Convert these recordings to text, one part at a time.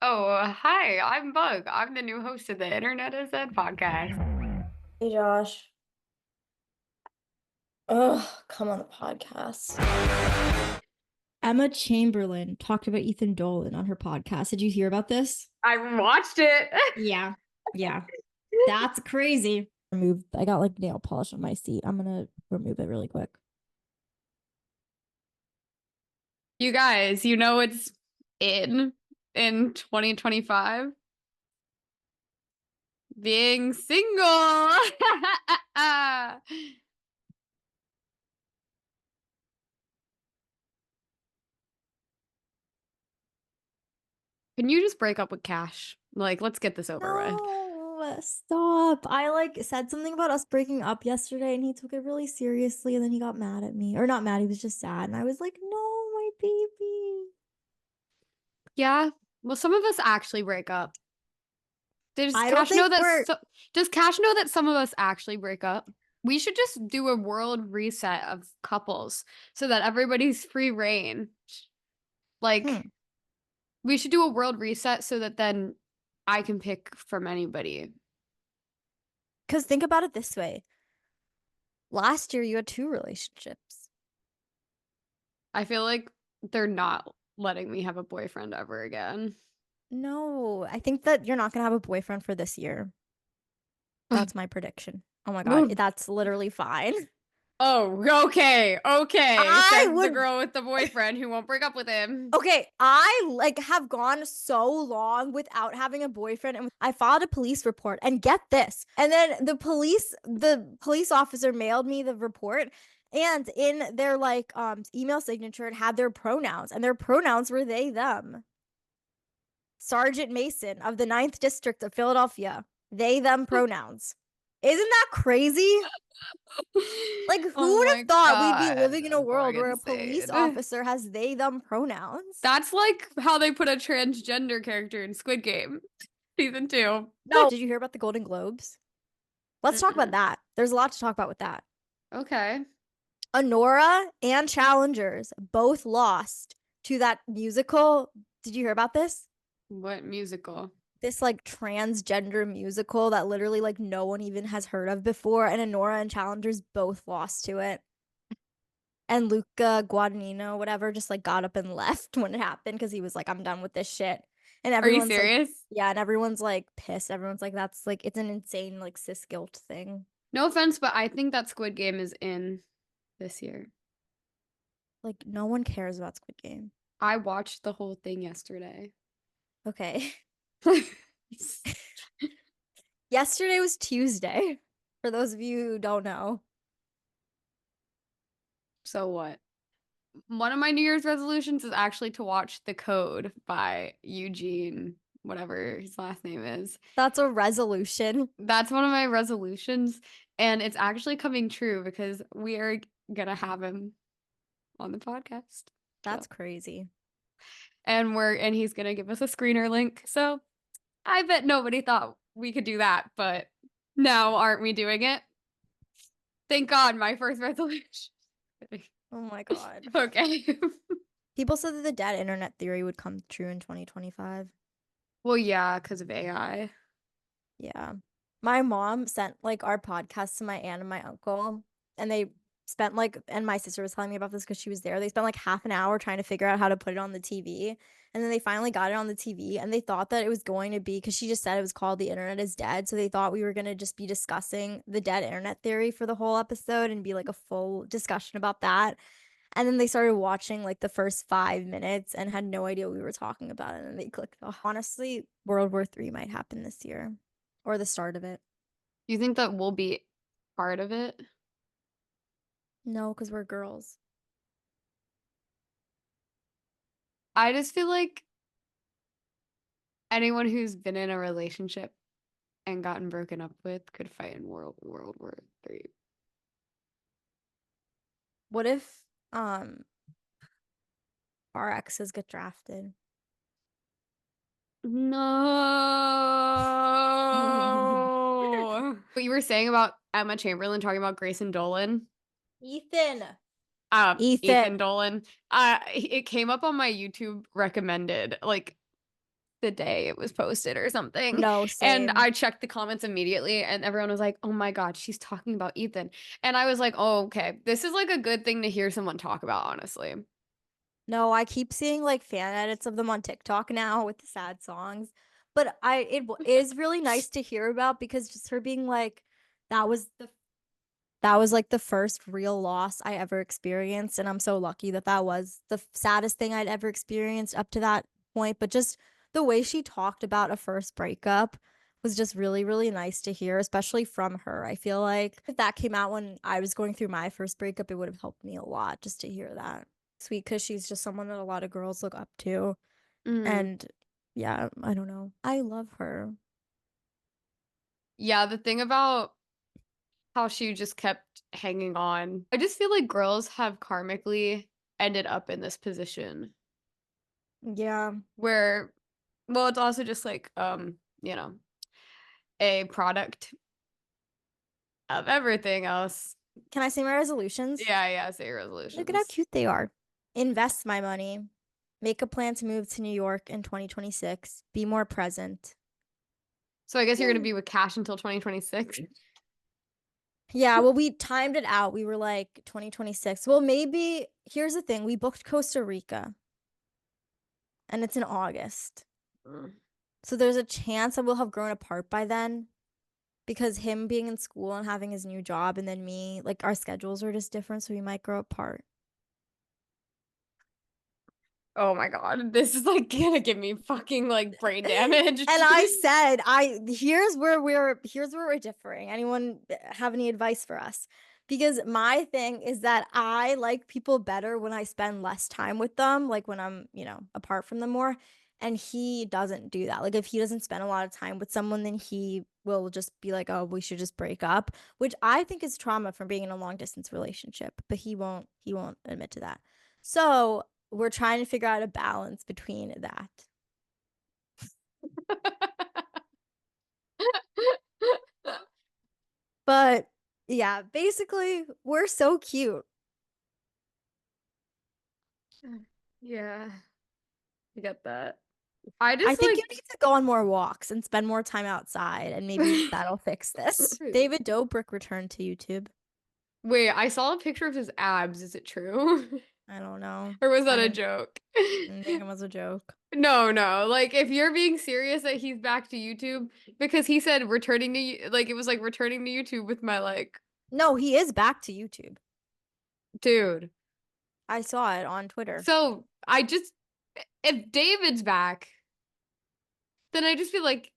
Oh, hi, I'm Bug. I'm the new host of the Internet is Dead podcast. Hey Josh. Ugh, come on the podcast. Emma Chamberlain talked about Ethan Dolan on her podcast. Did you hear about this? I watched it. Yeah. Yeah. That's crazy. I got like nail polish on my seat. I'm gonna remove it really quick. You guys, you know it's in 2025? Being single. Can you just break up with Cash? Like, let's get this over with. No, stop. I like said something about us breaking up yesterday and he took it really seriously and then he got mad at me. Or not mad, he was just sad. And I was like, no, my baby. Yeah. Well, some of us actually break up. Does I don't Cash know think that does Cash know that some of us actually break up? We should just do a world reset of couples so that everybody's free reign. Like, we should do a world reset so that then I can pick from anybody. Because think about it this way. Last year you had 2 relationships. I feel like they're not letting me have a boyfriend ever again. No, I think that you're not gonna have a boyfriend for this year. That's my prediction. Oh my God, that's literally fine. Oh, okay, okay, I says the would. girl with the boyfriend who won't break up with him. Okay, I like have gone so long without having a boyfriend and I filed a police report and get this. And then the police officer mailed me the report and in their like email signature it had their pronouns and their pronouns were they them. Sergeant Mason of the 9th District of Philadelphia. They, them pronouns. Isn't that crazy? Like, who Oh would my have thought we'd be God, living in a that's world fucking where a police insane. officer has they, them pronouns? That's like how they put a transgender character in Squid Game season 2. No. Did you hear about the Golden Globes? Let's talk about Mm-mm. that. There's a lot to talk about with that. Okay. Honora and Challengers both lost to that musical. Did you hear about this? What musical? This like transgender musical that literally like no one even has heard of before, and Honora and Challengers both lost to it. And Luca Guadagnino, whatever, just like got up and left when it happened because he was like, I'm done with this shit. And Are you everyone's like, serious? yeah, and everyone's like pissed. Everyone's like, that's like, it's an insane like cis guilt thing. No offense, but I think that Squid Game is in this year. Like, no one cares about Squid Game. I watched the whole thing yesterday. Okay. Yesterday was Tuesday, for those of you who don't know. So what? One of my New Year's resolutions is actually to watch The Code by Eugene, whatever his last name is. That's a resolution. That's one of my resolutions, and it's actually coming true because we are gonna have him on the podcast. That's So. crazy. And he's gonna give us a screener link. So I bet nobody thought we could do that, but now aren't we doing it? Thank God, my first resolution. Oh my God. Okay. People said that the dead internet theory would come true in 2025. Well, yeah, because of AI. Yeah. My mom sent like our podcast to my aunt and my uncle, and they spent like, and my sister was telling me about this because she was there. They spent like half an hour trying to figure out how to put it on the TV. And then they finally got it on the TV, and they thought that it was going to be because she just said it was called The Internet is Dead. So they thought we were going to just be discussing the dead internet theory for the whole episode and be like a full discussion about that. And then they started watching like the first 5 minutes and had no idea what we were talking about. And then they clicked off. Honestly, World War III might happen this year or the start of it. You think that we'll be part of it? No, because we're girls. I just feel like anyone who's been in a relationship and gotten broken up with could fight in World War III. What if our exes get drafted? No. What you were saying about Emma Chamberlain talking about Grayson Dolan? Ethan. Ethan Dolan. It came up on my YouTube recommended like the day it was posted or something. No, And same. I checked the comments immediately and everyone was like, oh my God, she's talking about Ethan. And I was like, oh, okay. This is like a good thing to hear someone talk about, honestly. No, I keep seeing like fan edits of them on TikTok now with the sad songs. But it is really nice to hear about because just her being like, that was the that was like the first real loss I ever experienced, and I'm so lucky that that was the saddest thing I'd ever experienced up to that point. But just the way she talked about a first breakup was just really, really nice to hear, especially from her. I feel like if that came out when I was going through my first breakup, it would have helped me a lot just to hear that. Sweet, because she's just someone that a lot of girls look up to. And yeah, I don't know. I love her. Yeah, the thing about how she just kept hanging on. I just feel like girls have karmically ended up in this position Yeah. where, well, it's also just like, a product of everything else. Can I say my resolutions? Yeah, say Look at how resolutions. cute they are. Invest my money. Make a plan to move to New York in 2026. Be more present. So I guess you're Yeah. gonna be with Cash until 2026. Yeah, well, we timed it out. We were like 2026. Well, maybe here's the thing. We booked Costa Rica and it's in August. So there's a chance that we'll have grown apart by then because him being in school and having his new job and then me, like our schedules are just different, so we might grow apart. Oh my God, this is like gonna give me fucking like brain damage. And I said, here's where we're differing. Anyone have any advice for us? Because my thing is that I like people better when I spend less time with them, like when I'm, apart from them more. And he doesn't do that. Like if he doesn't spend a lot of time with someone, then he will just be like, "Oh, we should just break up," which I think is trauma from being in a long distance relationship, but he won't admit to that. So, we're trying to figure out a balance between that. But yeah, basically, we're so cute. Yeah, I get that. I I just think you like need to go on more walks and spend more time outside, and maybe that'll fix this. David Dobrik returned to YouTube. wait, I saw a picture of his abs. Is it true? I don't know. Or was that I a didn't, joke? didn't think it was a joke. No. Like if you're being serious that he's back to YouTube because he said returning to like it was like returning to YouTube with my like No, he is back to YouTube. dude. I saw it on Twitter. So I just if David's back, then I just feel like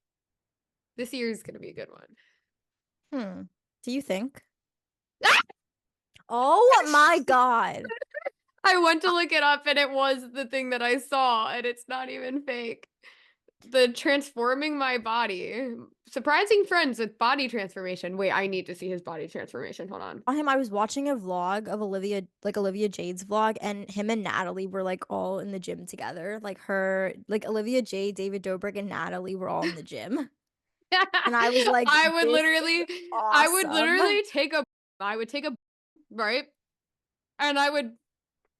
this year is gonna be a good one. Do you think? Oh my God. I went to look it up and it was the thing that I saw and it's not even fake. The transforming my body. Surprising friends with body transformation. Wait, I need to see his body transformation. Hold on. On him, I was watching a vlog of Olivia Jade's vlog, and him and Natalie were like all in the gym together. Like Olivia Jade, David Dobrik, and Natalie were all in the gym. And I was like, I would this literally, is I would awesome. literally take a, right? And I would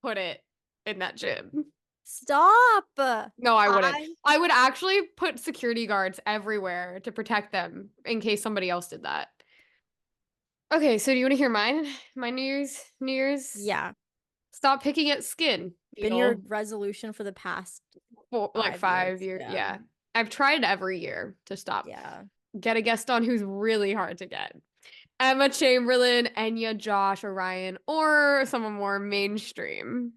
put it in that gym. Stop. No, I wouldn't. I I would actually put security guards everywhere to protect them in case somebody else did that. Okay, so do you want to hear mine? My New Year's? Yeah, Stop picking at skin, been your Beetle. resolution for the past For like 5 years. 5 years. Yeah. Yeah. I've tried every year to stop. Yeah. Get a guest on who's really hard to get. Emma Chamberlain, Enya, Josh, Orion, or someone more mainstream,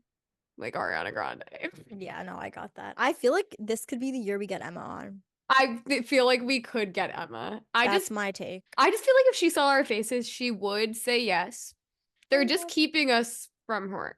like Ariana Grande. Yeah, no, I got that. I feel like this could be the year we get Emma on. I feel like we could get Emma. That's my take. I just feel like if she saw our faces, she would say yes. They're just keeping us from her.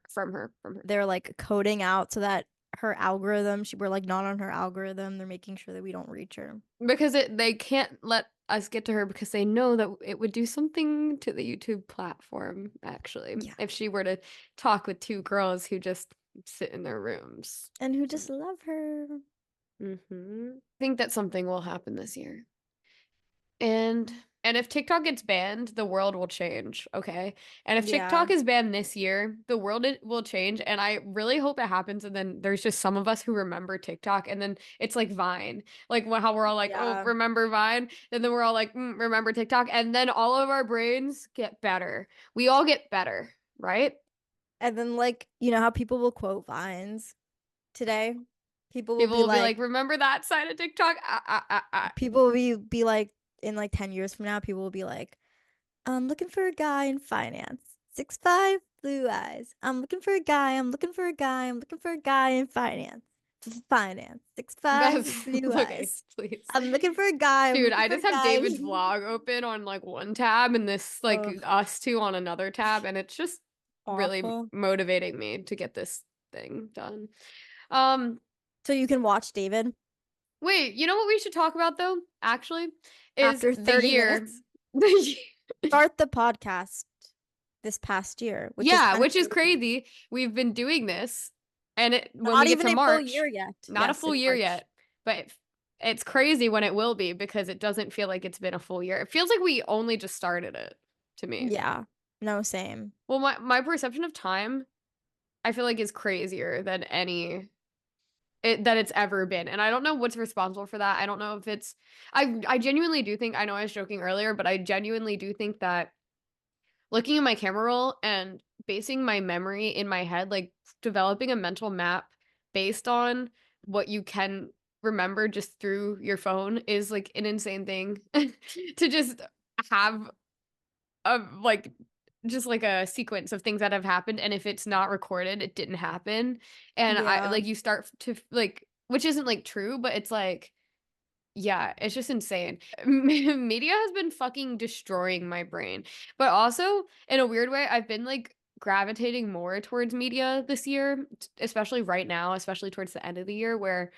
They're like coding out so that her algorithm, we're like not on her algorithm. They're making sure that we don't reach her. Because they can't let us get to her because they know that it would do something to the YouTube platform, actually, if she were to talk with two girls who just sit in their rooms. And who just love her. I think that something will happen this year. And And if TikTok gets banned, the world will change, okay? And if Yeah. TikTok is banned this year, the world will change. And I really hope it happens. And then there's just some of us who remember TikTok. And then it's like Vine, like how we're all like, oh, Yeah. remember Vine? And then we're all like, remember TikTok. And then all of our brains get better. We all get better, right? And then like, you know how people will quote vines today? People will People be will be like, like, remember that side of TikTok? people will be like, in like 10 years from now, people will be like, I'm looking for a guy in finance. 6'5", blue eyes. I'm looking for a guy. I'm looking for a guy. I'm looking for a guy in finance. Finance. 6'5", That's blue okay, eyes. please. I'm looking for a guy. I'm Dude, looking I for a just have guy. David's vlog open on like one tab and this like Ugh, us two on another tab, and it's just really awful. motivating me to get this thing done. Um, So you can watch David wait, you know what we should talk about though, actually, is after the 30 year. minutes. The year. Start the podcast this past year, which is Yeah, kind of which is crazy. crazy. We've been doing this, and when Not we get even to a full March, year yet. not a Yes, full in year March. yet, but it's crazy when it will be because it doesn't feel like it's been a full year. It feels like we only just started it to me. Yeah. No, same. Well, my perception of time, I feel like is crazier than that it's ever been. And I don't know what's responsible for that. I don't know if it's I genuinely do think I know I was joking earlier, but I genuinely do think that looking at my camera roll and basing my memory in my head, like developing a mental map based on what you can remember just through your phone is like an insane thing to just have of like just like a sequence of things that have happened, and if it's not recorded it didn't happen. And I Yeah. like you start to like, which isn't like true, but it's like, yeah, it's just insane. Media has been fucking destroying my brain, but also in a weird way I've been like gravitating more towards media this year, especially right now, especially towards the end of the year, where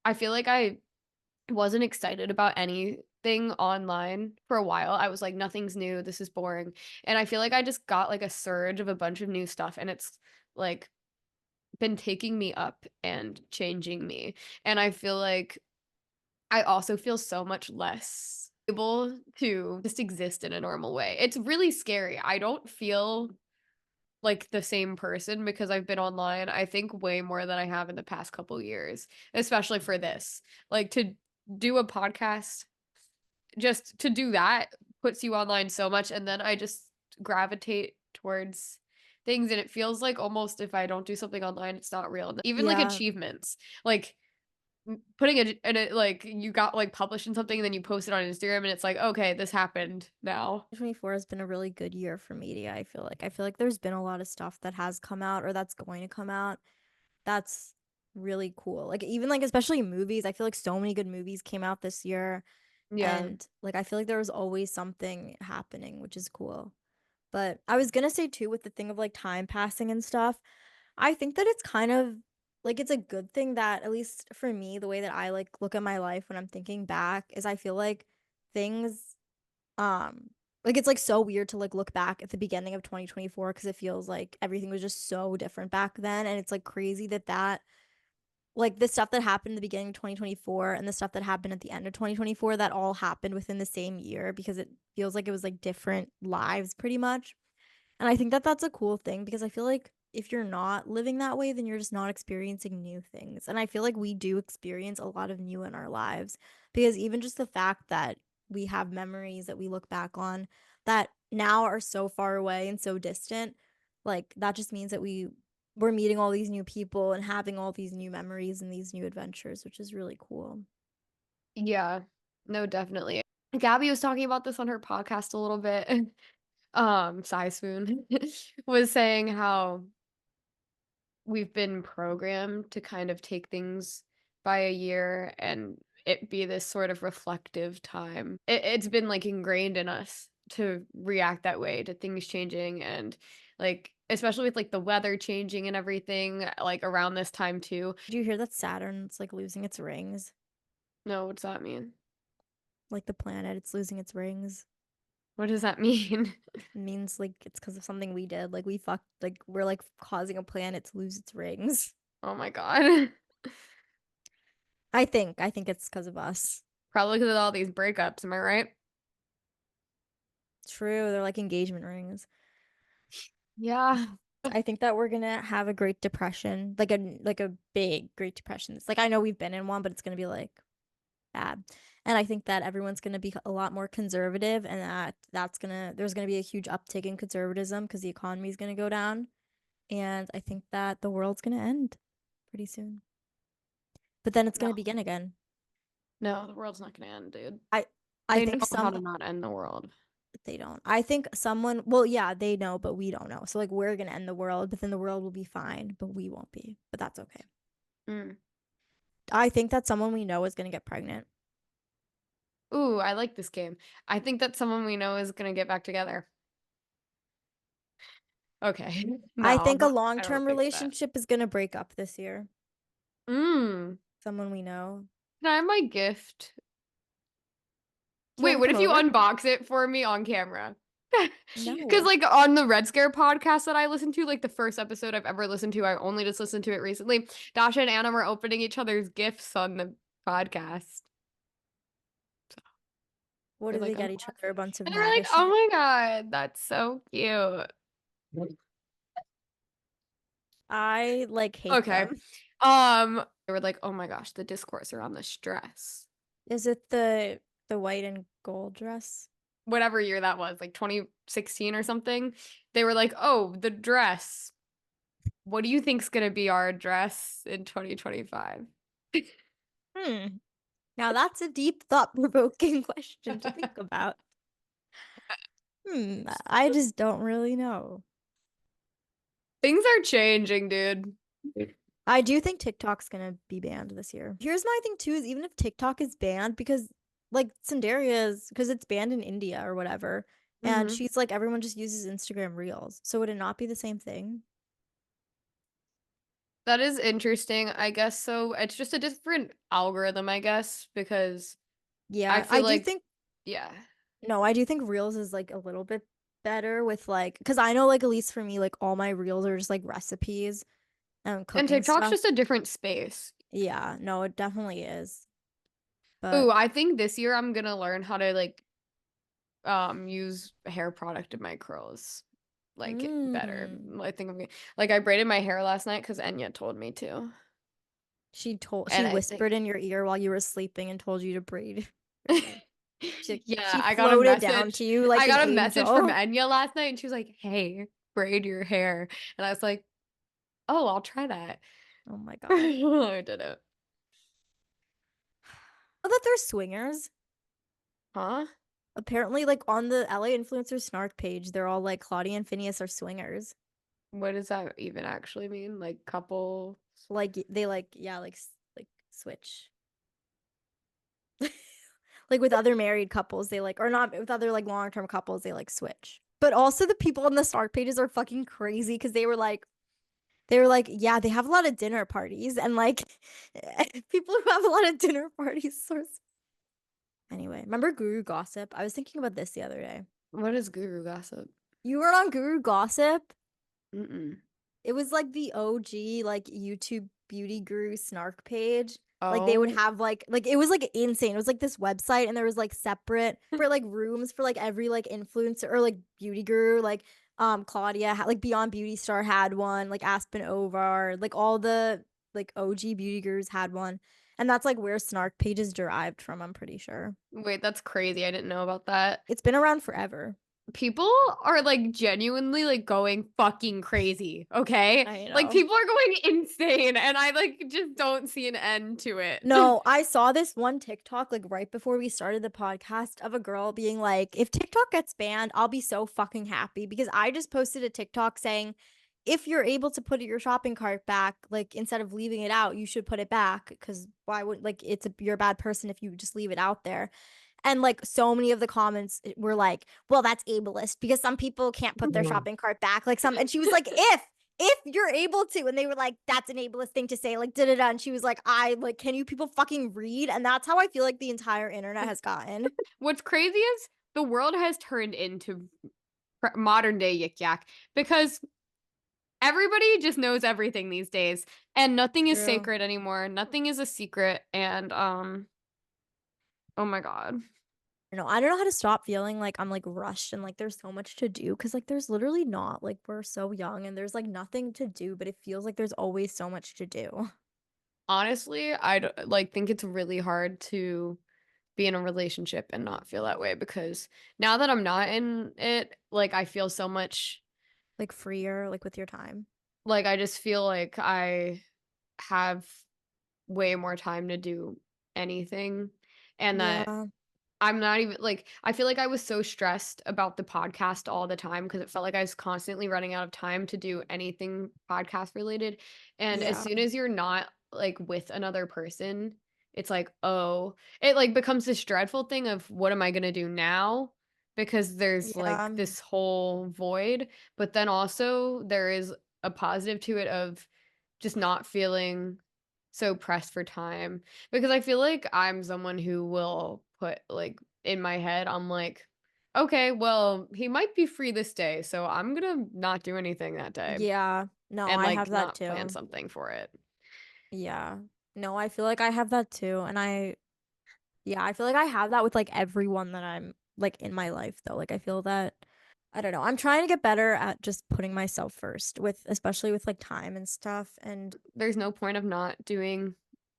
I feel like I wasn't excited about anything online for a while. I was like, nothing's new. This is boring. And I feel like I just got like a surge of a bunch of new stuff, and it's like been taking me up and changing me. And I feel like I also feel so much less able to just exist in a normal way. It's really scary. I don't feel like the same person because I've been online, I think way more than I have in the past couple years, especially for this. Like to do a podcast, just to do that puts you online so much, and then I just gravitate towards things, and it feels like almost if I don't do something online, it's not real. Even like Yeah. achievements, like putting like you got like published in something and then you post it on Instagram and it's like, okay, this happened now. 2024 has been a really good year for media. I feel like there's been a lot of stuff that has come out or that's going to come out. That's really cool. Like even like especially movies. I feel like so many good movies came out this year, Yeah. and like I feel like there was always something happening, which is cool. But I was gonna say too with the thing of like time passing and stuff, I think that it's kind of like it's a good thing that at least for me, the way that I like look at my life when I'm thinking back is I feel like things um like it's like so weird to like look back at the beginning of 2024 because it feels like everything was just so different back then, and it's like crazy that like the stuff that happened in the beginning of 2024 and the stuff that happened at the end of 2024 that all happened within the same year because it feels like it was like different lives pretty much. And I think that that's a cool thing because I feel like if you're not living that way, then you're just not experiencing new things. And I feel like we do experience a lot of new in our lives because even just the fact that we have memories that we look back on that now are so far away and so distant, like that just means that we're meeting all these new people and having all these new memories and these new adventures, which is really cool. Yeah. No, definitely. Gabby was talking about this on her podcast a little bit. Sai Spoon was saying how we've been programmed to kind of take things by a year and it be this sort of reflective time. It's been like ingrained in us to react that way to things changing, and like especially with like the weather changing and everything like around this time too. Did you hear that Saturn's like losing its rings? No, what's that mean? Like the planet, it's losing its rings. What does that mean? Means like it's because of something we did. Like we fucked, like we're like causing a planet to lose its rings. Oh my God. I think it's because of us. Probably because of all these breakups, am I right? True, they're like engagement rings. Yeah. I think that we're gonna have a Great Depression, like a big Great Depression. It's like I know we've been in one, but it's gonna be like bad. And I think that everyone's gonna be a lot more conservative, and there's gonna be a huge uptick in conservatism because the economy is gonna go down. And I think that the world's gonna end pretty soon. But then it's No. gonna begin again. No, the world's not gonna end, dude. I They think know how to not end the world. they don't. I think someone, well, yeah, they know, but we don't know. So like we're gonna end the world, but then the world will be fine, but we won't be. But that's okay. Mm. I think that someone we know is gonna get pregnant. Ooh, I like this game. I think that someone we know is gonna get back together. Okay. I No, think a I don't long-term think that. relationship is gonna break up this year. Mm. Someone we know. Can I have my gift? Do you Wait, want to what come if you over? unbox it for me on camera? Because, No. like, on the Red Scare podcast that I listened to, like, the first episode I've ever listened to, I only just listened to it recently. Dasha and Anna were opening each other's gifts on the podcast. What They're did they like, get each other? A bunch of and they were like, MAGA oh shit. my God, that's so cute. I like hate Okay. them. They were like, oh my gosh, the discourse around this dress. Is it the white and gold dress? Whatever year that was, like 2016 or something. They were like, oh, the dress. What do you think's gonna be our dress in 2025? Hmm. Now that's a deep thought-provoking question to think about. I just don't really know. Things are changing, dude. I do think TikTok's gonna be banned this year. Here's my thing too, is even if TikTok is banned, because like because it's banned in India or whatever, and Hmm. she's like, everyone just uses Instagram Reels. So would it not be the same thing? That is interesting. I guess so. It's just a different algorithm, I guess, because I Yeah, feel I do like, think yeah. no, I do think Reels is like a little bit better with like, because I know like at least for me, like all my Reels are just like recipes and And cooking TikTok's stuff. just a different space. Yeah, no, it definitely is. Ooh, But I think this year I'm gonna learn how to like use hair product in my curls like better. mm, I think I'm gonna like I braided my hair last night because Enya told me to. she And I think whispered in your ear while you were sleeping and told you to braid your hair. yeah, She floated down to you I like an got a message from angel. Enya last night and she was like, "Hey, braid your hair." And I was like, "Oh, I'll try that." Oh my God. I did it. Oh, that they're swingers. Huh? Apparently, like on the LA influencer snark page, they're all like Claudia and Phineas are swingers. What does that even actually mean? Like couple? Like they like yeah, like switch. Like with other married couples, they like or not with other like long-term couples, they like switch. But also the people on the snark pages are fucking crazy because they were like, yeah, they have a lot of dinner parties and like people who have a lot of dinner parties source. Anyway, remember Guru Gossip? I was thinking about this the other day. What is guru gossip? You were on Guru Gossip? Mm-mm. It was like the OG like YouTube beauty guru snark page. Like they would Oh, have like it was like insane. It was like this website and there was like separate for like rooms for like every like influencer or like beauty guru. Like Claudia like Beyond Beauty Star had one, like Aspen Ovar, like all the like OG beauty gurus had one. And that's like where snark page is derived from, I'm pretty sure. wait, that's crazy. I didn't know about that. It's been around forever. People are like genuinely like going fucking crazy, okay? I Like know. people are going insane and I like just don't see an end to it. No, I saw this one TikTok like right before we started the podcast of a girl being like, if TikTok gets banned, I'll be so fucking happy because I just posted a TikTok saying, if you're able to put your shopping cart back, like instead of leaving it out, you should put it back because why would like you're a bad person if you just leave it out there. And like so many of the comments were like, well, that's ableist because some people can't put their shopping cart back. Like some, and she was like, if you're able to, and they were like, that's an ableist thing to say, like da da da. And she was like, I like, can you people fucking read? And that's how I feel like the entire internet has gotten. What's crazy is the world has turned into modern day yik yak because everybody just knows everything these days and nothing is True. sacred anymore. Nothing is a secret and oh my God. I don't know how to stop feeling like I'm like rushed and like there's so much to do because like there's literally not. Like we're so young and there's like nothing to do, but it feels like there's always so much to do. Honestly, like think it's really hard to be in a relationship and not feel that way because now that I'm not in it, like I feel so much Like freer, like with your time. like I just feel like I have way more time to do anything and that Yeah. I'm not even like I feel like I was so stressed about the podcast all the time because it felt like I was constantly running out of time to do anything podcast related. And as Yeah. soon as you're not like with another person, it's like, oh, it like becomes this dreadful thing of what am I going to do now? Because there's like Yeah. this whole void, but then also there is a positive to it of just not feeling so pressed for time because I feel like I'm someone who will put like in my head, I'm like, okay, well, he might be free this day, so I'm gonna not do anything that day Yeah. No, and I like have that not plan too. something for it. Yeah. No, I feel like I have that too. And yeah, I feel like I have that with like everyone that I'm like in my life though. Like I feel that I don't know. I'm trying to get better at just putting myself first with especially with like time and stuff. And There's no point of not doing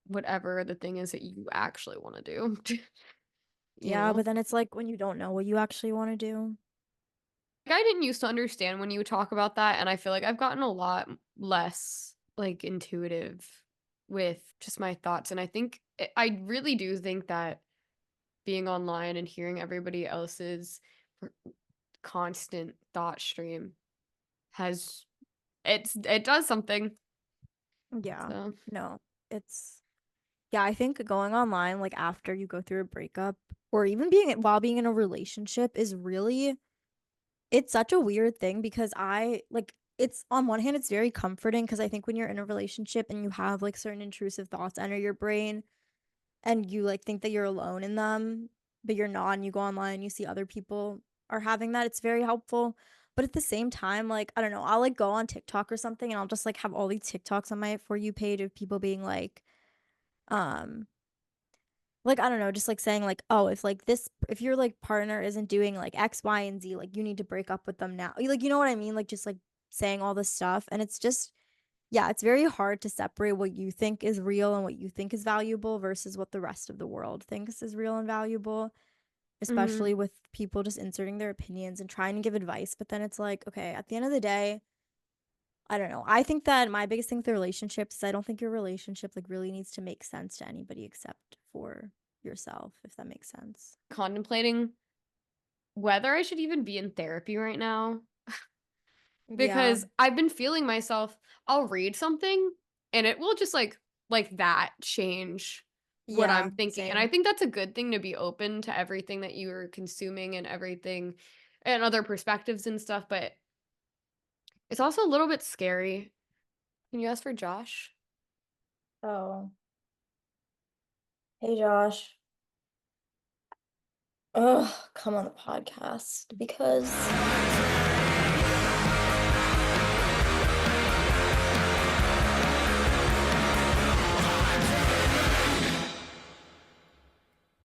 whatever the thing is that you actually want to do. You yeah, know? but then it's like when you don't know what you actually want to do. Like I didn't used to understand when you would talk about that, and I feel like I've gotten a lot less like intuitive with just my thoughts. And I think I really do think that being online and hearing everybody else's r- constant thought stream has it does something. Yeah. So No. It's yeah, I think going online like after you go through a breakup or even while being in a relationship is really it's such a weird thing because I like it's on one hand it's very comforting because I think when you're in a relationship and you have like certain intrusive thoughts enter your brain and you like think that you're alone in them, but you're not and you go online and you see other people are having that, it's very helpful. But at the same time, like I don't know, I'll like go on TikTok or something and I'll just like have all these TikToks on my For You page of people being um like I don't know, just like saying like, oh, if your like partner isn't doing like X, Y, and Z, like you need to break up with them now. Like you know what I mean? Like just like saying all this stuff. And it's just yeah, it's very hard to separate what you think is real and what you think is valuable versus what the rest of the world thinks is real and valuable, mhm. especially with people just inserting their opinions and trying to give advice. But then it's like, okay, at the end of the day, I don't know. I think that my biggest thing with the relationships is I don't think your relationship like really needs to make sense to anybody except for yourself, if that makes sense. Contemplating whether I should even be in therapy right now Yeah. because I've been feeling myself. I'll read something and it will just like that change what Yeah, I'm thinking. And I same. think that's a good thing to be open to everything that you're consuming and everything and other perspectives and stuff, but it's also a little bit scary. Can you ask for Josh? Oh, hey Josh. Ugh, come on the podcast because